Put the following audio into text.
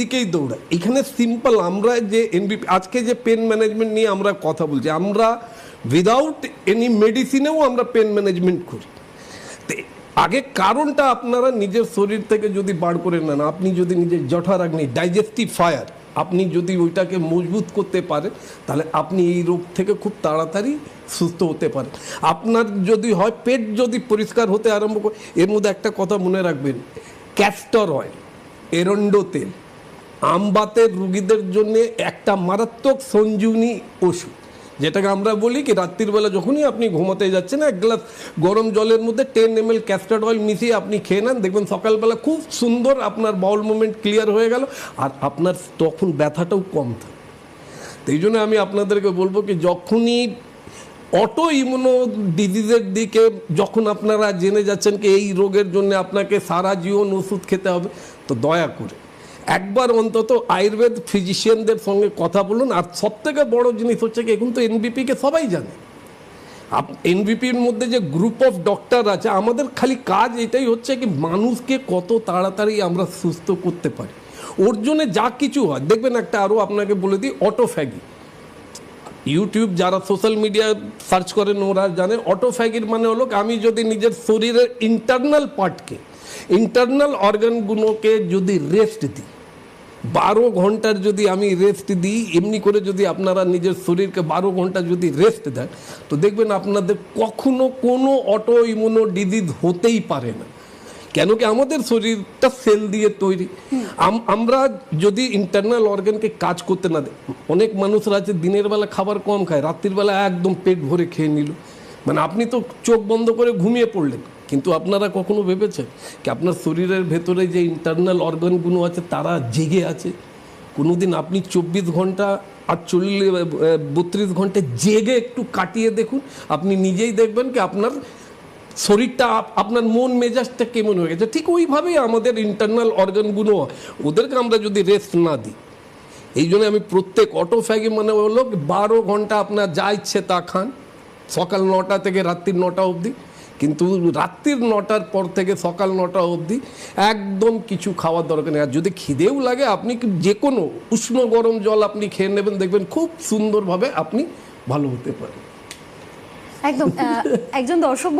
দিকেই দৌড়ায়। এখানে সিম্পল আমরা যে এনবিপি আজকে যে পেন ম্যানেজমেন্ট নিয়ে আমরা কথা বলছি, আমরা উইদাউট এনি মেডিসিনেও আমরা পেন ম্যানেজমেন্ট করি। আগে কারণটা আপনারা নিজের শরীর থেকে যদি বার করে নেন, আপনি যদি নিজের জঠরাগ্নি ডাইজেস্টিভ ফায়ার আপনি যদি ওইটাকে মজবুত করতে পারেন, তাহলে আপনি এই রোগ থেকে খুব তাড়াতাড়ি সুস্থ হতে পারেন। আপনার যদি হয় পেট যদি পরিষ্কার হতে আরম্ভ করে, এর মধ্যে একটা কথা মনে রাখবেন, ক্যাস্টর অয়েল, এরন্ডো তেল আমবাতের রুগীদের জন্য একটা মারাত্মক সঞ্জীবনী ওষুধ, যেটাকে আমরা বলি কি রাত্রির বেলা যখনই আপনি ঘুমাতে যাচ্ছেন এক গ্লাস গরম জলের মধ্যে 10 ml ক্যাস্টার্ড অয়েল মিশিয়ে আপনি খেয়ে নেন, দেখবেন সকালবেলা খুব সুন্দর আপনার বাউল মুভমেন্ট ক্লিয়ার হয়ে গেল, আর আপনার তখন ব্যথাটাও কম থাকে। তো এই জন্য আমি আপনাদেরকে বলবো কি যখনই অটো ইমিউনো ডিজিজের দিকে যখন আপনারা জেনে যাচ্ছেন কি এই রোগের জন্য আপনাকে সারা জীবন ওষুধ খেতে হবে, তো দয়া করে একবার অন্তত আয়ুর্বেদ ফিজিশিয়ানদের সঙ্গে কথা বলুন। আর সবথেকে বড় জিনিস হচ্ছে কি এখন তো এনবিপিকে সবাই জানে, এনবিপির মধ্যে যে গ্রুপ অফ ডক্টর আছে, আমাদের খালি কাজ এটাই হচ্ছে কি মানুষকে কত তাড়াতাড়ি আমরা সুস্থ করতে পারি। ওর জন্য যা কিছু হয় দেখবেন, একটা আরও আপনাকে বলে দিই, অটোফ্যাগি। ইউটিউব যারা সোশ্যাল মিডিয়া সার্চ করেন ওরা জানে অটোফ্যাগির মানে হলো আমি যদি নিজের শরীরের ইন্টারনাল পার্টকে, ইন্টারনাল অর্গানগুলোকে যদি রেস্ট দিই, 12 ঘন্টার যদি আমি রেস্ট দিই, এমনি করে যদি আপনারা নিজের শরীরকে 12 ঘন্টা যদি রেস্ট দেন, তো দেখবেন আপনাদের কখনো কোনো অটো ইমিউনো ডিজিজ হতেই পারে না। কেন কি আমাদের শরীরটা সেল দিয়ে তৈরি। আমরা যদি ইন্টারনাল অর্গানকে কাজ করতে না দেয়, অনেক মানুষরা আছে দিনের বেলা খাবার কম খায়, রাত্রির বেলা একদম পেট ভরে খেয়ে নিল, মানে আপনি তো চোখ বন্ধ করে ঘুমিয়ে পড়লেন, কিন্তু আপনারা কখনো ভেবেছেন কি আপনার শরীরের ভেতরে যে ইন্টারনাল অর্গানগুলো আছে তারা জেগে আছে? কোনোদিন আপনি 24 ঘন্টা আর 32 ঘন্টা জেগে একটু কাটিয়ে দেখুন, আপনি নিজেই দেখবেন কি আপনার শরীরটা, আপনার মন মেজাজটা কেমন হয়ে গেছে। ঠিক ওইভাবেই আমাদের ইন্টারনাল অর্গানগুলো, ওদেরকে আমরা যদি রেস্ট না দিই, এই জন্য আমি প্রত্যেক অটোফ্যাগি মানে হলো 12 ঘন্টা আপনার যা ইচ্ছে তা খান, সকাল 9টা থেকে রাত্রির 9টা অবধি, কিন্তু রাত্রির 9টার পর থেকে সকাল 9টা অবধি একদম কিছু খাওয়ার দরকার নেই। আর যদি খিদেও লাগে আপনি যে কোনো উষ্ণ গরম জল আপনি খেয়ে নেবেন, দেখবেন খুব সুন্দরভাবে আপনি ভালো হতে পারেন। একদম একজন দর্শক